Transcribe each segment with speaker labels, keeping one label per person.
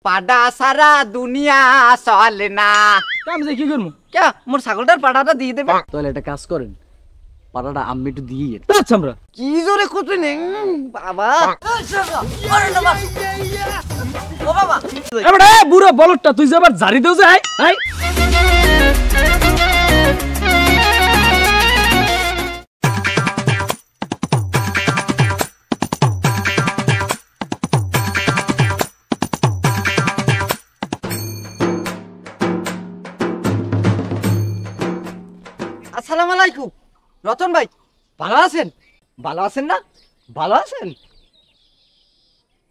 Speaker 1: পাডা সারা দুনিয়া চলে না।
Speaker 2: আমি যে কি করবো?
Speaker 1: কে মোর ছাগলটার পাডাটা দিয়ে দেবে?
Speaker 2: তাহলে একটা কাজ করেন, পাড়াটা আমি একটু দিয়ে আচ্ছা আমরা
Speaker 1: কি জোরে কত নে বাবা। ও বাবা
Speaker 2: এবারে বুড়া বলদটা তুই যে আবার জারি দেও যে আই আই।
Speaker 1: আসসালামু আলাইকুম রতন ভাই, ভালো আছেন? ভালো আছেন না? ভালো আছেন?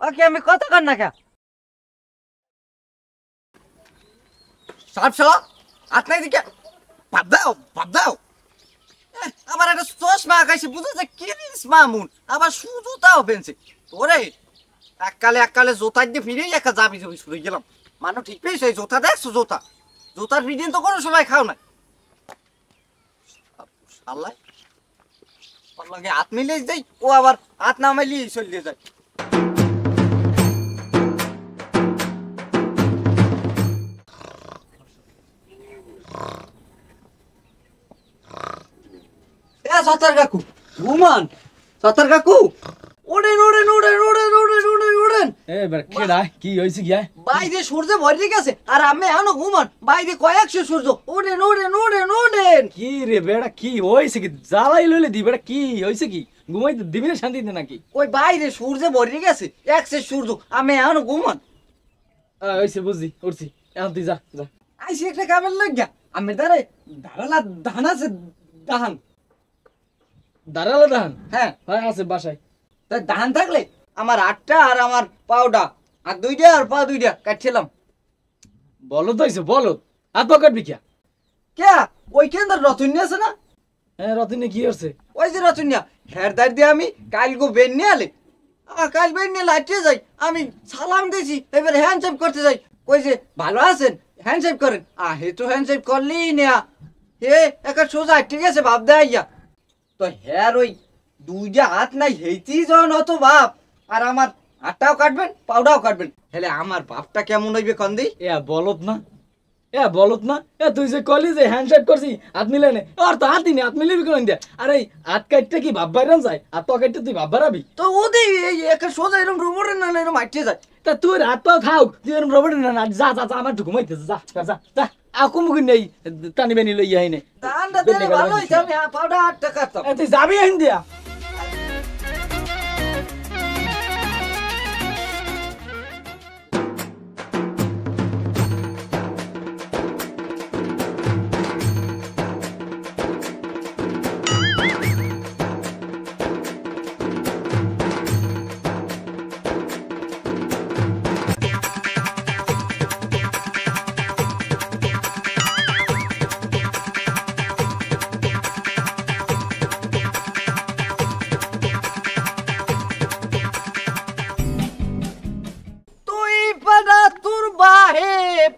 Speaker 1: ওকে আমি কথা কর না কে সাপ আপনার দিকে বাদ দাও। আবার একটা চশমা আঁকাইছে বুঝে যে কিরিস মামুন, আবার সুজোতাও পেনছে ওরে। এককালে জোতার দিয়ে ফিরেই একটা যাবি শুরু গেলাম। মানুষ ঠিক পেয়েছে জোতা দেখছো? জোতার ফিডিং তো কোনো সময় খাও না। আল্লাহ লাগে হাত মিলিয়ে যাই, ও আবার হাত না মাইলিয়ে চলিয়ে যায়। সতার কাকু ঘুমান, সতার কাকু ওড়েন ওড়েন ওড়েন ওড়েন ওড়েন ওড়েন ওড়েন।
Speaker 2: এবার কেডা কি হইছে গিয়া?
Speaker 1: বাইরে সূর্য ভরে গেছে আর আমি এখনো ঘুমান। বাইরে কয়েকশো সূর্য। ওড়েন ওড়েন ওড়েন ওড়েন।
Speaker 2: কি রে বেড়া কি হইছে? কি জ্বালাই লইলে দি বেড়া কি হইছে? কি ঘুমাইতে দিবি না শান্তিতে নাকি?
Speaker 1: ওই বাইরে সূর্য ভরে গেছে, একশো সূর্য, আমি এখনো ঘুমান।
Speaker 2: হইছে বুঝছি উঠছি, এখন তুই যা যা।
Speaker 1: আইসি একটা কামের লাগিয়া আমি দাঁড়াই ধারালা ধান আছে ধান।
Speaker 2: দাঁড়ালো ধান?
Speaker 1: হ্যাঁ
Speaker 2: হ্যাঁ আছে বাসায়।
Speaker 1: তা ধান থাকলে আমার আটটা আর আমার পাউডা আর দুইটা আর পা দুইটা কাটছিলাম।
Speaker 2: বলদ হইছে বলদ, হাত পা কাটবি কিয়া?
Speaker 1: কে ওই কেন্দ্র রতনিয়া আছে না?
Speaker 2: হ্যাঁ রতনে কি করছে?
Speaker 1: ওই যে রতনিয়া হেরদার দিয়ে আমি কালগো বেন নিয়ে আলে কাল বেন নিয়ে লাইটে যাই। আমি সালাম দিয়েছি, এবার হ্যান্ডশেক করতে যাই। ওই যে ভালো আছেন হ্যান্ডশেক করেন। হে তো হ্যান্ডশেক করলেই নেয়া হে একটা সোজা ঠিক আছে ভাব দেয়া। তো হ্যার ওই দুইটা হাত নাই হেইতেই যখন অত বাপ, আর আমার হাতটাও কাটবেন পাউডাও কাটবেন, হেলে আমার বাপটা কেমন হইবে কন্দি?
Speaker 2: বলত না বলত না। তুই যে কলি যে হ্যান্ডশেক করছি হাত মিলে নে, আর তো হাতই নেই, হাত মিলিবি কোন দিয়া? আর এই হাত কাটতে কি ভাব বাইরান যায়? হাত পা কাটতে তুই ভাব বাড়াবি?
Speaker 1: তো ওদের এই একটা সোজা এরকম রোবটের না এরকম হাঁটতে যায়।
Speaker 2: তা তুই হাত পাও খাও, তুই এরকম রবট না যা যা যা আমার ঘুমাইতেছে যা যা যা। কুমুকি নেই টানি বেনি লই আই নে।
Speaker 1: ধানটা দিলে ভালো হইছে, আমি পাউডার 8 টাকা কাটতাম।
Speaker 2: তুই যাবি আইন দিয়া?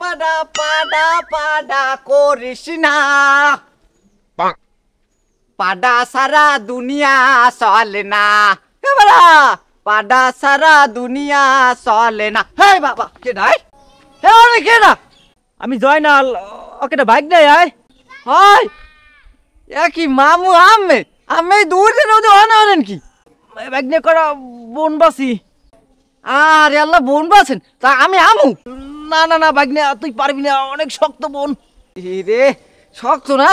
Speaker 1: পাডা পাডা পাডা করিস না, পাডা সারা দুনিয়া চলে না। পাডা সারা দুনিয়া চলে না। হে বাবা কে নাই? হে অনেক কে না?
Speaker 2: আমি জয়নাল, ওকে বাইক দেয় আয়।
Speaker 1: হয় কি মামু আমি আমি দূর দিন ওদের অনেন কি
Speaker 2: বাইক নিয়ে করা বনবাসী।
Speaker 1: আর আল্লাহ বোন বাসেন তা আমি আমু?
Speaker 2: না না না বাইক নিয়ে তুই পারবি না, অনেক শক্ত বোন।
Speaker 1: রে শক্ত না?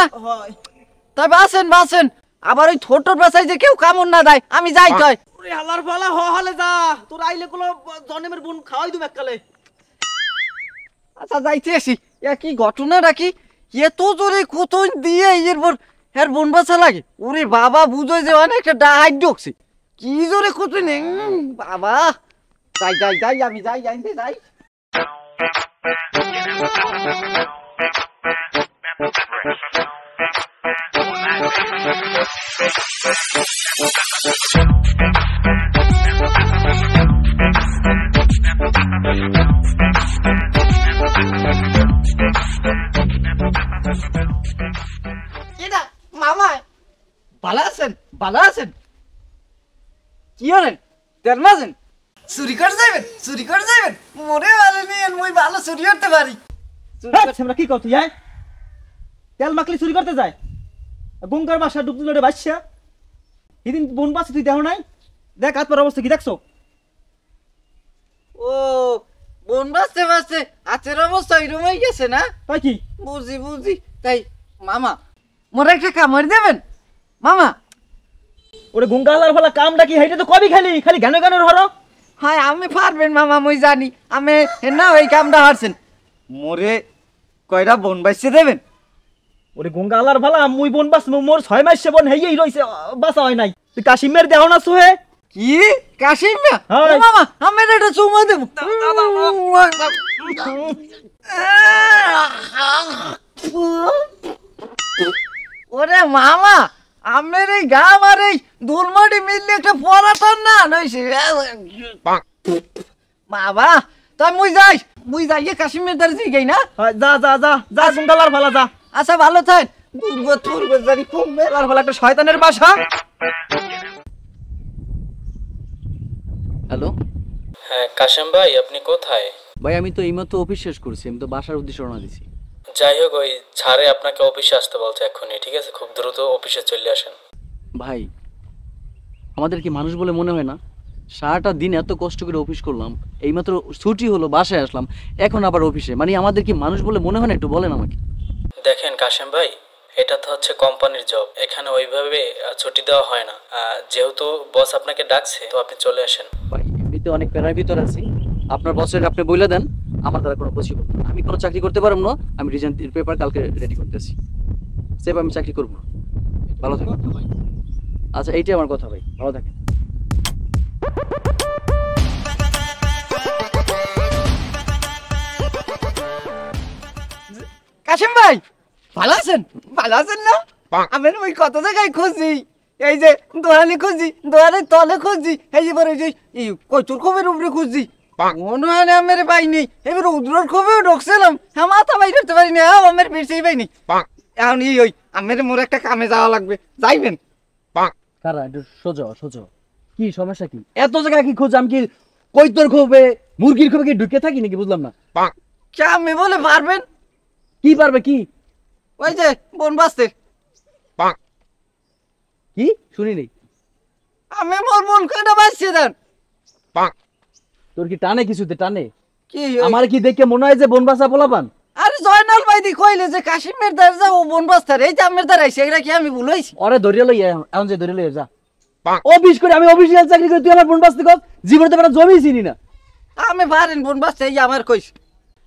Speaker 1: তাই বাসেন বাসেন, আবার ওই ছোট বাসায় যে কেউ কামড় না দেয়। আমি যাই তাই
Speaker 2: হালার ফালা হলে যা, তোর আইলে কোনো জন্মের বোন খাওয়াই দিবে এককালে।
Speaker 1: আচ্ছা যাইতে আসি। কি ঘটনাটা কি? এত জোরে কোথন দিয়ে এরপর এর বোন বাসা লাগে? ওরে বাবা বুঝোই যে অনেকটা ডাহাই ঢুকছে। কি জোরে কোথন বাবা। যাই যাই যাই আমি যাই যাইতে যাই। মামা ভালো আছেন? ভালো আছেন? কি হলেন? তেল মাছেন? চুরি করে যাবেন? চুরি করে যাবেন? মরে ভালো নিয়েন ভালো চুরি করতে পারি।
Speaker 3: আমরা কি করতে যাই তেল মাখলি চুরি করতে যায় গঙ্গার বাসা ডুবতে জোরে বাসা এদিন বোন বাসে তুই দেহ নাই দেখ আত্মার অবস্থা কি দেখছো
Speaker 1: ও বোন বাঁচতে বাঁচতে হাতের অবস্থা এরকম হয়ে গেছে না?
Speaker 3: তাই কি
Speaker 1: বুঝি বুঝি। তাই মামা মোর একটা কামড় দেবেন মামা?
Speaker 3: ওরে গঙ্গালার ফলা কামটা কি হাইটা তো কবি খালি খালি গানে গানের হরো
Speaker 1: হ্যাঁ আমি পারবেন মামা, মই জানি আমি না ওই কামটা হারছেন। মোরে কয়টা বোন বাঁচতে দেবেন?
Speaker 3: ওরে গঙ্গালার ফলা মুই বোন বাস মোর 6 মাসে বোন হেই রইছে বাসা হয় নাই তুই কাশিমের দেহ না সোহে
Speaker 1: কি কাশিম না?
Speaker 3: হ্যাঁ।
Speaker 1: ও মামা আমি এটা চুমা দেব। ওরে মামা আমের এই গাম আর এই দুলমাটি মিললে একটা পরাটার না নইছে বাবা। তাই মুই যাই কাশ্মীর দার জিগাই না।
Speaker 3: যা যা যা যা গঙ্গালার ফলা যা
Speaker 1: আচ্ছা ভালো থাক। দুর্গত জানি খুব
Speaker 3: আর ফলা একটা শয়তানের বাসা।
Speaker 1: হ্যালো
Speaker 2: হ্যাঁ কাশেম ভাই, আপনি কোথায়?
Speaker 1: ভাই, আমি তো এইমাত্র অফিস শেষ করছি, আমি তো বাসার উদ্দেশ্যে রওনা দিছি।
Speaker 2: যাই হোক, ওই ছাড়ে আপনাকে অফিসে আসতে বলছে এক্ষুনি, ঠিক আছে? খুব দ্রুত অফিসে চলে আসেন।
Speaker 1: ভাই আমাদের কি মানুষ বলে মনে হয় না? সারাটা দিন এত কষ্ট করে অফিস করলাম, এইমাত্র ছুটি হলো, বাসায় আসলাম, এখন আবার অফিসে। মানে আমাদের কি মানুষ বলে মনে হয় না? একটু বলেন আমাকে।
Speaker 2: দেখেন কাশেম ভাই, এটা তো হচ্ছে কোম্পানির জব, এখানে ওইভাবে ছুটি দেওয়া হয় না। যেহেতু বস আপনাকে ডাকছে, তো আপনি চলে আসেন।
Speaker 1: ভাই এমনিতে অনেক প্যারার ভিতর আছি, আপনার বসের আপনি বলে দেন আমার দ্বারা কোনো পসিবল না। আমি কোনো চাকরি করতে পারবো না, আমি রিজাইন পেপার কালকে রেডি করতেছি, সেভ আমি চাকরি করবো। ভালো থাকেন। আচ্ছা এইটাই আমার কথা ভাই, ভালো থাকেন। কাশিম ভাই ভালো আছেন? ভালো আছেন না? আমি ওই কত জায়গায় খুঁজি, এই যে দোয়ালে খুঁজি, দোয়ালের তলে খুঁজি, এই যে পরে যে কচুর খোপের উপরে খুঁজি, মনে হয় না আমার পাইনি। এবার উদ্রর খোপেও ঢুকছিলাম, হ্যাঁ মাথা বাইর করতে পারিনি, হ্যাঁ আমার বেরছেই পাইনি। এখন ওই আমার মোর একটা কামে যাওয়া লাগবে, যাইবেন?
Speaker 3: কারা একটু সোজা সোজা কি সমস্যা কি এত জায়গা কি খোঁজ? আমি কি কৈতর খোবে মুরগির খোবে কি ঢুকে থাকি নাকি বুঝলাম না।
Speaker 1: কামে বলে পারবেন?
Speaker 3: কি পারবে কি?
Speaker 1: ওই যে বোন বাঁচতে।
Speaker 3: কি শুনি নেই।
Speaker 1: আমি মোর বোন কয়টা বাঁচছে দেন।
Speaker 3: তোর কি টানে কিছুতে টানে?
Speaker 1: কি
Speaker 3: আমার কি দেখে মনে হয় যে বনবাসা পোলাপান?
Speaker 1: আরে জয়নাল ভাই দি কইলে যে কাশিমের দ্বার যা ও বোন বাস্তার, এই যে আমের দ্বার আইছে, এটা কি আমি ভুল হইছি?
Speaker 3: ওরে ধরিয়ে লই এখন যে ধরিয়ে লই যা। অফিস করে আমি অফিসিয়াল চাকরি করি, তুই আমার বনবাসতে কর? জীবনে তো একটা জমি চিনি না।
Speaker 1: আমি পারেন বোন বাস্তা, এই আমার কইস।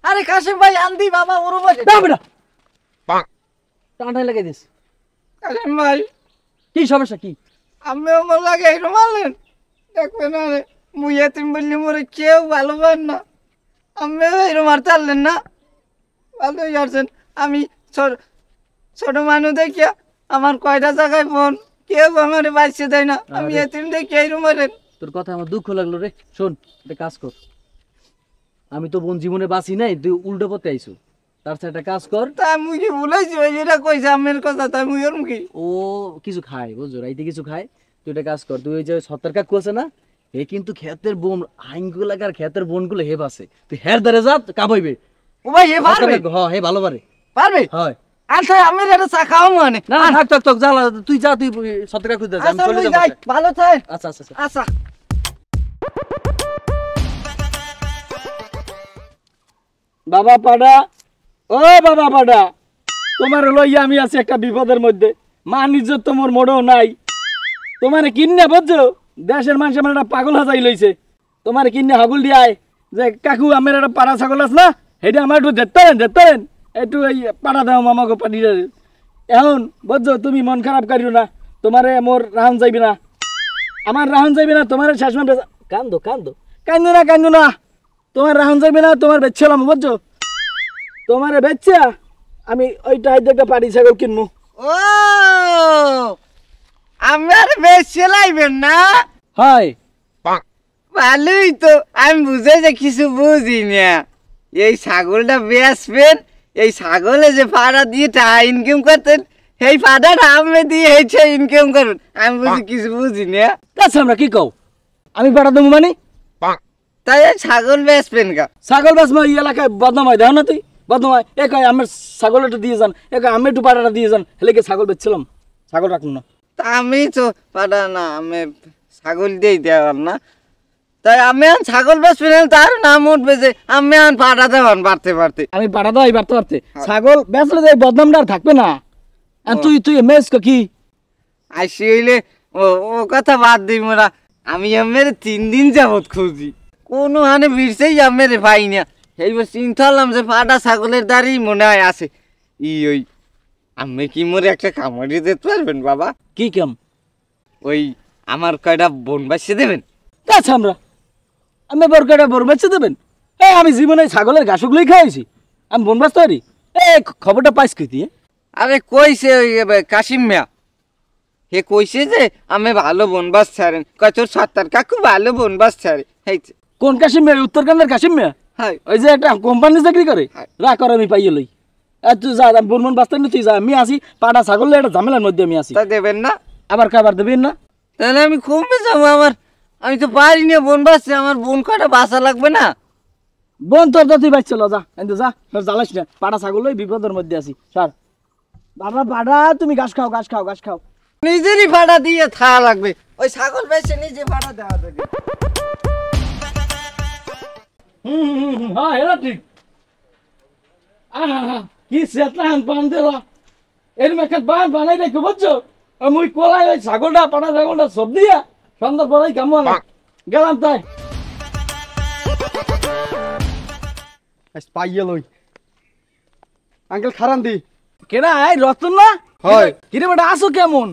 Speaker 1: আরে কাশিম ভাই আন্দি বাবা ওরো বসে।
Speaker 3: দাও বেটা টানটাই লাগাই দিস।
Speaker 1: কাশিম ভাই
Speaker 3: কি সমস্যা কি?
Speaker 1: আমি আমার লাগে এরকম মারলেন, দেখবেন আরে মুই এতিম বললি মোরে কেউ ভালো পান না, আমি এরকম মারতে পারলেন না? ভালোই করছেন। আমি ছোট মানুষ দেখিয়া আমার কয়টা জায়গায় বোন, কেউ আমার বাঁচতে দেয় না, আমি এতিম দেখি এইরকম মারেন।
Speaker 3: তোর কথা আমার দুঃখ লাগলো রে। শোন একটা কাজ কর, আমি তো বোন জীবনে বাঁচি নাই, তুই উল্টো পথে আইসু, তার সাথে একটা কাজ কর।
Speaker 1: তাই মুই কি ভুলাইছি ওই যেটা কইছে আমের কথা, তাই মুই ওরম কি?
Speaker 3: ও কিছু খায় বুঝছো, রাইতে কিছু খায়। তুই একটা কাজ কর, তুই ওই যে সত্তর কাকু আছে না, এ কিন্তু ক্ষেতের বোন আইনগুলো আর ক্ষেতের বোনগুলো হেব আছে, তুই হের দ্বারে যা কাবাইবে।
Speaker 1: ও ভাই হে পারবে?
Speaker 3: হ্যাঁ হে ভালো পারে।
Speaker 1: পারবে?
Speaker 3: হয়।
Speaker 1: আচ্ছা আমি এটা চা খাওয়া মানে
Speaker 3: না না থাক থাক থাক যা, তুই যা, তুই সত্তর কাকু যা, আমি চলে যাই।
Speaker 1: ভালো থাক।
Speaker 3: আচ্ছা আচ্ছা আচ্ছা।
Speaker 1: আচ্ছা
Speaker 2: বাবা পাডা, ও বাবা পাডা, তোমার লইয়া আমি আছি একটা বিপদের মধ্যে। মান ইজ্জত তোমার মোড়েও নাই। তোমার কিন্নে বুঝছো, দেশের মানুষ আমার একটা পাগল হাজাই লইছে। তোমার কিন্নে হাগুল দিয়ায় যে কাকু আমার একটা পাড়া ছাগল আছে না, সেটা আমার একটু দেখতেন একটু এই পাড়া দাও মামাকে পানি। এখন বুঝছো, তুমি মন খারাপ করিও না, তোমারে মোর রাহন যাইবি না, আমার রাহন যাইবি না, তোমার শেষ মান কান্দো কান্দো কান্দো না, তোমার রাহন যাইবি না, তোমার বেচছিলাম বুঝছো, তোমার বেচছা আমি ওইটা একটা পাড়ি ছাগল কিনবো।
Speaker 1: ও আমার বেশ চালাইবেন না?
Speaker 2: হয়
Speaker 1: ভালোই তো, আমি বুঝে যে কিছু বুঝি না। এই ছাগলটা বেচবেন, এই ছাগলে যে পাড়া দিয়ে টাকা ইনকাম করতেন, সেই পাড়াটা আমি দিয়ে হেছে ইনকাম করুন, আমি বুঝি কিছু বুঝি না।
Speaker 2: আচ্ছা আমরা কি কও, আমি পাড়া দেবো মানে?
Speaker 1: তাই ছাগল বেচবেন গা?
Speaker 2: ছাগল বেশ এই এলাকায় বদনাম হয়, দেখো না তুই বদনাম হয়। এ কয় আমার ছাগল একটু দিয়ে যান, এ কয় আমি একটু পাটাটা দিয়ে যান, হেলে কি ছাগল বেচছিলাম, ছাগল রাখুন না।
Speaker 1: তা আমি তো পাটা না, আমি ছাগল দিয়েই দেওয়ার না। তাই আমি ছাগল বেচবেন, তার নাম উঠবে যে আমি পাটা দেওয়ান বাড়তে বাড়তে।
Speaker 2: আমি পাটা দেওয়াই বাড়তে পারতে, ছাগল বেচলে যে বদনামটা আর থাকবে না। আর তুই মেস কি
Speaker 1: আসি হইলে ও ও কথা বাদ দিই মোরা। আমি আমের 3 দিন যাবত খুঁজি, কোনো হানে ভিড়ছেই আমের পাই না। এইবার চিন্তা হলাম যে পাটা ছাগলের দাঁড়ি মনে হয় আছে। ওই আমি কি মোরে একটা কামড়ি দিতে পারবেন বাবা?
Speaker 2: কি কাম?
Speaker 1: ওই আমার কয়টা বোন বাসে দেবেন?
Speaker 2: আচ্ছা আমি বরকাটা বর বেচে দেবেন? আমি জীবনে ছাগলের ঘাসগুলোই খাইছি, আমি বন বাঁচতে পারি? খবরটা পাইস কি তুই?
Speaker 1: আরে কইছে ওই কাশিম মিয়া, হে কইছে যে আমি ভালো বনবাস ছাড়েন, কয় তোর সত্তার কাকু ভালো বনবাস ছাড়ে। হেইছে
Speaker 2: কোন কাশিম মিয়া? উত্তরকান্ডের কাশিম মিয়া?
Speaker 1: হাই
Speaker 2: ওই যে একটা কোম্পানি চাকরি করে, রাখ আর আমি পাইয়ে লই। আর তুই যা, বনমন বাঁচতে নি, তুই যা, আমি আসি পাটা ছাগলের একটা ঝামেলার মধ্যে আমি আসি।
Speaker 1: তা দেবেন না?
Speaker 2: আবার খাবার দেবেন না?
Speaker 1: তাহলে আমি কমে যাবো। আমি তো পারি না বোন বাঁচতে, আমার বোন কয়টা বাঁচা লাগবে না?
Speaker 2: বোন তোর তো তুই বাঁচছিল, যা কিন্তু যা, জ্বালাস না, পাটা ছাগল ওই বিপদের মধ্যে আছি। সার বাবা পাটা, তুমি ঘাস খাও ঘাস খাও ঘাস খাও।
Speaker 1: নিজেরই ভাড়া দিয়ে থাকা লাগবে, ওই ছাগল বেচে নিজে ভাড়া দেওয়া যাবে।
Speaker 2: হ্যাঁ এটা ঠিক। কি সেতলান পান দিল, এরকম একটা বান বানাই রেখে বুঝছো, মুই কোলাই ওই ছাগলটা পাটা ছাগলটা সব দিয়া সন্ধ্যা পরেই কামো না গেলাম। তাই
Speaker 3: পাইয়ে লই আঙ্কেল খারান দি।
Speaker 2: কেনা এই রতন না?
Speaker 3: হয়।
Speaker 2: কিরে বেটা আসো কেমন?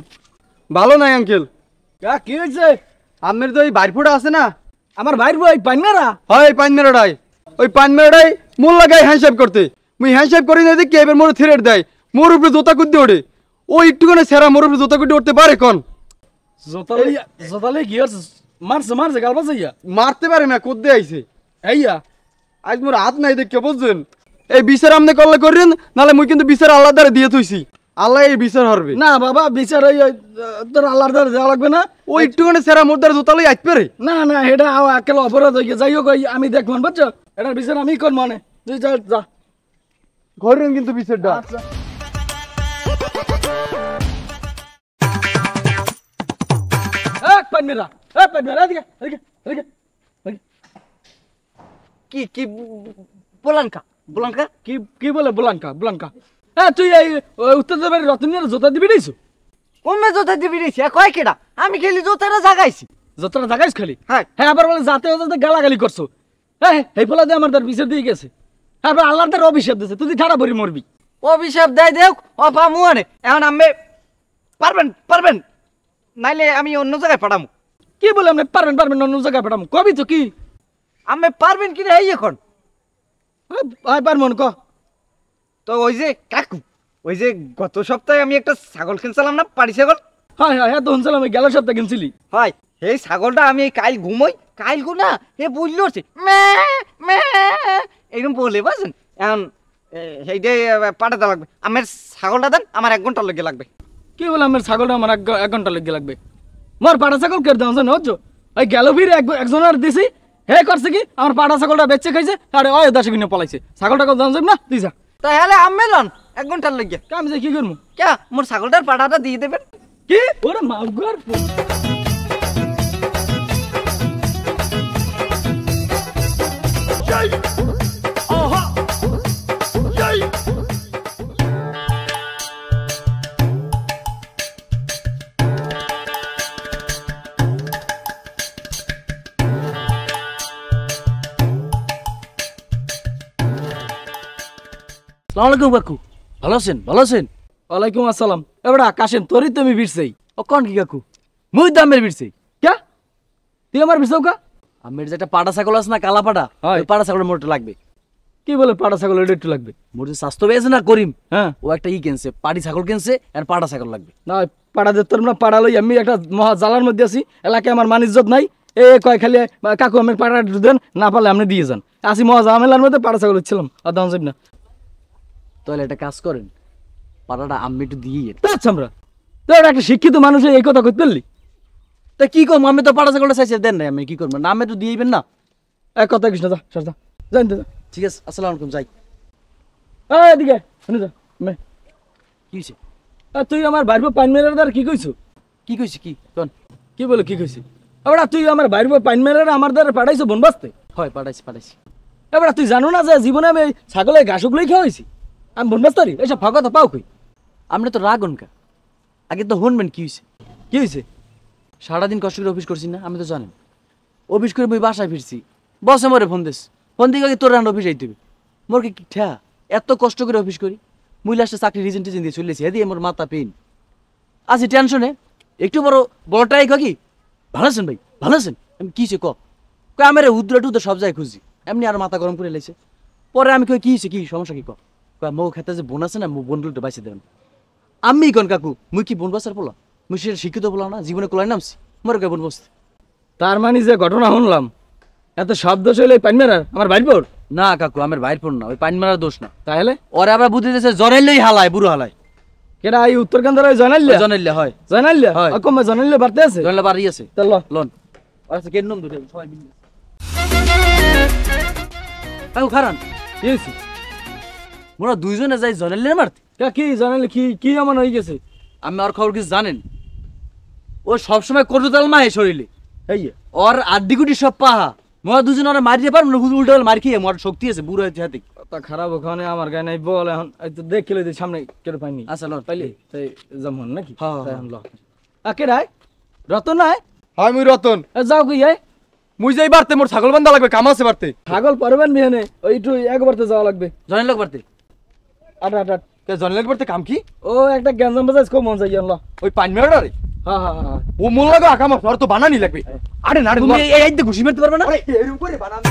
Speaker 3: ভালো নাই আঙ্কেল।
Speaker 2: কি হয়েছে?
Speaker 3: আমের তো ওই বাইরফোটা আছে না,
Speaker 2: আমার ভাইর বই পাইনারা।
Speaker 3: হয় পান মেরোটাই, ওই পান মেরোটাই মূল লাগাই হ্যান্ডশেপ করতে। মুই হ্যান্ডশেপ করি না দেখি এবার মোর থ্রেট দেয়, মোর উপরে জোতা কুদ্দি ওঠে। ও একটুখানে সেরা মোর উপরে জোতা কুদ্দি উঠতে পারে কোন?
Speaker 2: জোতালে কি হচ্ছে? মারছে গাল বাজাইয়া
Speaker 3: মারতে পারে না, কুদ্দে আইছে।
Speaker 2: এইয়া
Speaker 3: আজ মোর হাত নাই দেখে বুঝছেন। এই বিচার আমনে করলে করেন, নাহলে মুই কিন্তু বিচার আল্লাহ দ্বারা দিয়ে থইছি, আল্লাহ এই বিচার হরবে
Speaker 2: না বাবা। বিচার ওই তোর আল্লাহর দ্বারা দেওয়া লাগবে না।
Speaker 3: ও একটুখানে সেরা মোর দ্বারা জোতা লই আসতে পারে
Speaker 2: না না, এটা একেল অপরাধ হয়ে যাই হোক, আমি দেখবেন বুঝছো, এটার বিচার আমি কোন মানে তুই যা যা
Speaker 3: ঘরেন কিন্তু বিচারটা।
Speaker 2: আচ্ছা পাইমেরা এদিকে এদিকে এদিকে।
Speaker 1: কি কি বলানকা বলানকা?
Speaker 2: কি কি বলে বুলাঙ্কা বুলাঙ্কা? তুই এই উত্তর দেবের রতনের জোতা দিবি দিয়েছো?
Speaker 1: কমে জোতা দিবি রেছি কয় কেডা? আমি খেলি জোতাটা জাগাইছি।
Speaker 2: জোতাটা জাগাইস খালি?
Speaker 1: হ্যাঁ।
Speaker 2: হ্যাঁ আবার বলে যাতে যাতে গালাগালি করছো। হ্যাঁ এই ফলা দিয়ে আমার তার বিচার দিয়ে গেছে। হ্যাঁ আবার আল্লাহর তার অভিশাপ দিয়েছে, তুই ঠাড়া ভরি মরবি।
Speaker 1: অভিশাপ দেয় দেখ অপা মুয়ানে, এখন আমি পারবেন নাইলে আমি অন্য জায়গায় পাঠামু।
Speaker 2: কি বলে আপনি পারবেন অন্য জায়গায় পাঠাম? কবি তো কি
Speaker 1: আমি পারবেন কি রে এই এখন?
Speaker 2: পারবেন ক।
Speaker 1: তো ওই যে কাকু, ওই যে গত সপ্তাহে আমি একটা ছাগল কিনছিলাম না, পাড়ি ছাগল।
Speaker 2: হ্যাঁ হ্যাঁ হ্যাঁ তো শুনছিলাম আমি গেল সপ্তাহে কিনছিলি।
Speaker 1: হয় এই ছাগলটা আমি এই কাইল ঘুমোই, কাইল গু না এ বুঝলো এরকম বলে বুঝছেন। এখন সেইটাই পাঠাতে লাগবে। আমার ছাগলটা দেন, আমার 1 ঘন্টা লেগে লাগবে।
Speaker 2: কি বলে আমার ছাগলটা আমার 1 ঘন্টা লেগে লাগবে? মোর পাটা ছাগল কে দাম জানো? ওই গেল ফিরে একজনের দিছি, হে করছে কি আমার পাটা ছাগলটা বেচে খাইছে, আরে ওই 10 কিনে পলাইছে। ছাগলটা দাম যাবে না, তুই যা।
Speaker 1: তাহলে আমি লন 1 ঘন্টার লেগে।
Speaker 2: আমি যাই কি করবো?
Speaker 1: কে মোর ছাগলটার পাঠাটা দিয়ে দেবেন?
Speaker 2: কি ওরে মাগর
Speaker 4: সালামালাইকুম কাকু, ভালো আছেন? ভালো আছেন?
Speaker 2: ওয়ালাইকুম আসসালাম। এবারে কাশেম তোরই তো আমি বিরছেই।
Speaker 4: ও কন কি কাকু, মুই তো আমের বিরছি।
Speaker 2: কে তুই আমার বিরছাও কা?
Speaker 4: আমের যেটা পাটা ছাগল আছে না, কালা পাটা,
Speaker 2: হয়।
Speaker 4: ওই পাটা ছাগলের মোটর লাগবে।
Speaker 2: কি বলে পাটা ছাগল এটা একটু লাগবে?
Speaker 4: মোর যে স্বাস্থ্য পেয়েছে না করিম,
Speaker 2: হ্যাঁ
Speaker 4: ও একটা কিনছে, পাটি ছাগল কিনছে, আর পাটা ছাগল লাগবে।
Speaker 2: না পাড়া যে তোর না পাড়া লই আমি একটা মহা জ্বালার মধ্যে আছি, এলাকায় আমার মান ইজ্জত নাই। কয় খালি কাকু আমি পাড়া দেন, না পারলে আপনি দিয়ে যান। আসি মহা ঝামেলার মধ্যে পাড়া ছাগল হচ্ছিলাম, আর দাম যাবি না।
Speaker 4: তাহলে একটা কাজ করেন, পাটাটা আমি একটু দিয়ে
Speaker 2: আচ্ছা আমরা তো একটা শিক্ষিত মানুষ এই কথা কইতে পারলি?
Speaker 4: তা কি করবো, আমি তো পাটা ছাগলটা চাইছে দেন নাই, আমি কি করবো না, আমি একটু দিয়েবেন না।
Speaker 2: এক কথা কৃষ্ণ যা সর যা জানতে যা
Speaker 4: ঠিক আছে আসসালামু আলাইকুম যাই
Speaker 2: এদিকে শুনে যা
Speaker 4: কি হইছে
Speaker 2: তুই আমার বাইরে পাইন মেরার দ্বার কি কইছো
Speaker 4: কি কইছি কি কোন
Speaker 2: কি বলে কি কইছি এবার তুই আমার বাইরে পাইন মেরার আমার দ্বারা পাঠাইছো বনবাসতে
Speaker 4: হয় পাঠাইছি
Speaker 2: এবার তুই জানো না যে জীবনে আমি ছাগলের ঘাসগুলোই খাওয়াইছি আমি বনবাসতারি এসব ফাঁকা তো পাও কই
Speaker 4: আপনি তো রাগুন কা আগে তো শুনবেন কি হইছে
Speaker 2: কি হয়েছে
Speaker 4: সারাদিন কষ্ট করে অফিস করছি না আমি তো জানেন অফিস করে মই বাসায় ফিরছি বসে মরে ফোন দিস ফোন দিয়ে তোর রান অফিস আইতে হবে মোর কি ঠা এত কষ্ট করে অফিস করি মুই লাস্টে চাকরি রিজেন্ট দিয়ে চলেছি এদি আমার মাথা পেন আছি টেনশনে একটু বড়টাই কি ভালো আছেন ভাই ভালো আছেন আমি কিছে কয় আমার উদ্রা টুদ্রা সব জায়গায় খুঁজি এমনি আর মাথা গরম করে লাইছে পরে আমি কই কি হয়েছে কি সমস্যা কি কয় মৌ খেতে যে বোন আছে না বন্ধুটা বাইসে দেবেন আমি কোন কাকু মুই কি বোন বাসার পোলা মুই সেটা শিক্ষিত বলা না জীবনে কোলাই নামছি মরে কে বোন বসতে
Speaker 2: তার মানে যে ঘটনা শুনলাম এত শব্দ হইলে পাইন মেরার আমার বাইর পর
Speaker 4: না কাকু আমার বাইর পড় না ওই পাইন মারার দোষ না
Speaker 2: তাহলে
Speaker 4: ওরে আবার বুদ্ধি দিয়েছে জ্বরাইলেই হালায় বুড়ো হালায়
Speaker 2: কেডা এই উত্তরকান্দার জানাইলে
Speaker 4: জানাইলে হয়
Speaker 2: জানাইলে
Speaker 4: হয়।
Speaker 2: কম জানাইলে বাড়তে আছে
Speaker 4: জানাইলে বাড়ি আছে
Speaker 2: চল
Speaker 4: লোন আচ্ছা কেন নাম দুটো সবাই মিলে কাকু খারান
Speaker 2: কি হয়েছে
Speaker 4: মোরা দুইজনে যাই জানাইলে মারতে
Speaker 2: কি জানাইলে কি কি এমন হয়ে গেছে
Speaker 4: আমি আর খবর কিছু জানেন ও সবসময় করজতাল মাহে শরীরে
Speaker 2: এই
Speaker 4: ওর আড্ডিগুটি সব পাহা মোরা দুজন ওরা মারিয়ে পারবো না উল্টো মার খেয়ে মোর শক্তি আছে বুড়ো হয়েছে হাতে
Speaker 2: তা খারাপ ওখানে আমার গায়ে নাই বল এখন এই তো দেখে লই সামনে কেটে পাইনি
Speaker 4: আচ্ছা লোন
Speaker 2: পাইলি তাই যেমন নাকি
Speaker 4: হ্যাঁ,
Speaker 2: তাই এখন ল কে রায় রতন নাই
Speaker 5: হয় মুই রতন
Speaker 2: যাও কি আয়
Speaker 5: মুই যাই বাড়তে মোর ছাগল বান্ধা লাগবে কাম আছে বাড়তে
Speaker 2: ছাগল পারবেন বিহানে ওই একটু একবারতে যাওয়া লাগবে
Speaker 4: জানাইল বাড়তে
Speaker 2: আটা আটা
Speaker 5: জনেলের বাড়তে কাম কি
Speaker 2: ও একটা গ্যাঞ্জাম বাজাজ খুব মন চাই ল
Speaker 5: ওই পাইন মেরোটা রে
Speaker 2: হ্যাঁ হ্যাঁ হ্যাঁ
Speaker 5: ও মোর লাগা আকাম আর তো বানানি লাগবে আরে না রে
Speaker 4: তুমি এই আইতে ঘুষি মারতে পারবে না
Speaker 5: এরকম করে বানানি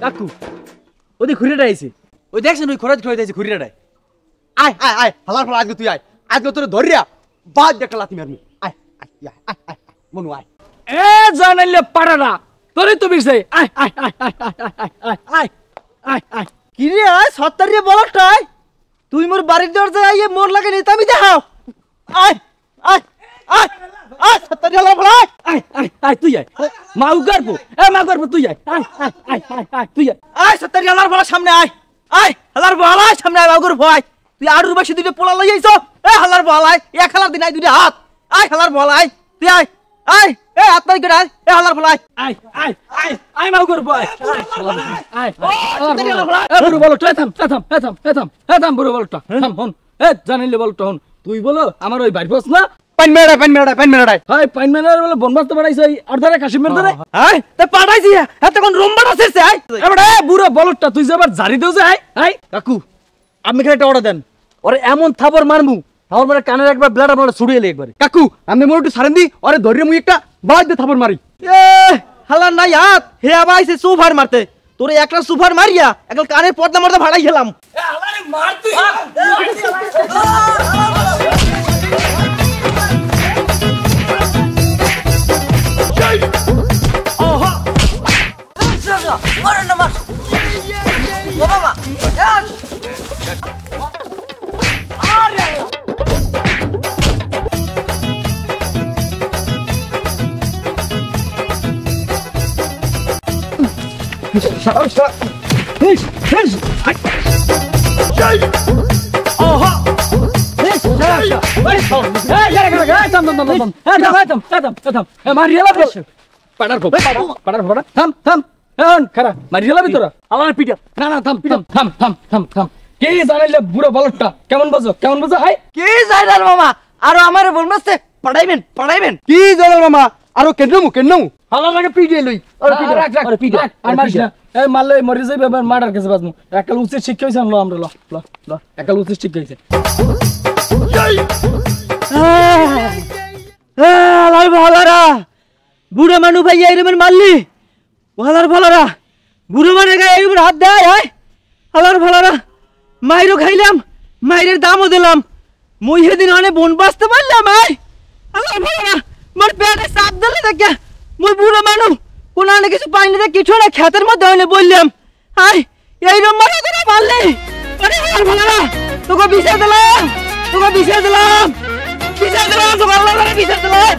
Speaker 4: কাকু ওদি খুঁড়িটা আইছে ওই দেখছেন ওই খরচ খরচ আইছে খুঁড়িটায়
Speaker 5: আয় আয় আয় হালার ফল আজকে তুই আয় আজকে তোরে ধরিয়া বাদ দেখা লাতি মারমি আয় আয় আয় আয় আয় মনু আয়
Speaker 2: এ জানাইলে পাড়ারা তোরই তো বিষয় আয় আয় আয় আয় আয় আয় আয় আয়
Speaker 3: কি রে আয় সত্তর রে বলটাই তুই মোর বাড়ির দরজায় আইয়ে মোর লাগে নিতে আমি দেখাও আয় আয় আয় আয় সত্তর রে বল আয়
Speaker 2: আয় আয় আয় তুই আয় মাউ করবো মা করবো তুই আয় আয় আয় আয় আয় আয় তুই আয়
Speaker 3: আয় সত্তর রে বল সামনে আয় আয় হালার বল আয় সামনে আয় মাগুর ভয় তুই আড়ুর বাসি দুইটা পোলা লই আইছো এ হালার বল আয় এক হালার দিন আয় দুইটা হাত আয় হালার বল আয় তুই আয় আয় এ হাত নাই করে আয় এ হালার বল আয়
Speaker 2: আয় আয় আয় আয় মাউ করবো আয় আয় বুড়ো বলো থাম থাম থাম থাম থাম বুড়ো বলটা থাম হন এ জানাইলে বলটা হন তুই বলো আমার ওই বাড়ি বস না
Speaker 5: পাইন মেরোটা
Speaker 2: হয় পাইন ম্যানের বলে বনবাস বাড়াইছে আর ধরে কাশ্মীর ধরে
Speaker 3: আয় তে পাঠাইছি এতক্ষণ রুমবাটা শেষে আয়
Speaker 2: এবারে বুড়ো বলটা তুই যে আবার জারি দেও যে আয় আয়
Speaker 4: কাকু আপনি এখানে একটা অর্ডার দেন ওরে এমন থাপড় মারমু থাপড় মারে কানের একবার ব্লাড আপনারা ছুড়িয়ে এলে একবারে
Speaker 5: কাকু আমি মোর একটু সারেন দি আরে ধরিয়ে মুই একটা বাদ দে থাপড় মারি
Speaker 3: এ হালার নাই হাত হে আবার আইছে সুফার মারতে তোরে একটা সুফার মারিয়া একল কানের পর্দা মর্দা ভাড়াই গেলাম
Speaker 2: কেমন বোঝো হাই
Speaker 3: কি জাইলাল মামা আর আমারে বলমাসতে পড়াইবেন
Speaker 5: কি জনেল মামা আরো কেন
Speaker 2: হালার আগে পিটিয়ে লই আর মারিস না এই মারলে মরে যাইবে আবার মার্ডার কেসে বাজমু একাল উচিত শিক্ষা হইছে আমরা ল ল ল একাল উচিত শিক্ষা হইছে
Speaker 3: হালার ভালারা বুড়ো মানু ভাই এরমের মারলি হালার ভালারা বুড়ো মানে গায়ে এরমের হাত দেয় হয় হালার ভালারা মাইরও খাইলাম মাইরের দামও দিলাম মুই সেদিন অনেক বোন বাঁচতে পারলাম আয় হালার ভালারা মোর পেটে চাপ দিলে দেখে মুই বুড়ো মানুষ কোনো অনেক কিছু পাইনি দেখ কিছু না খেতের মধ্যে অনেক বললাম আয় এই রম্বার করে পারলে আরে হালার ভালারা তোকে বিষয় দিলাম তোকে আল্লাহ বিচার দিলাম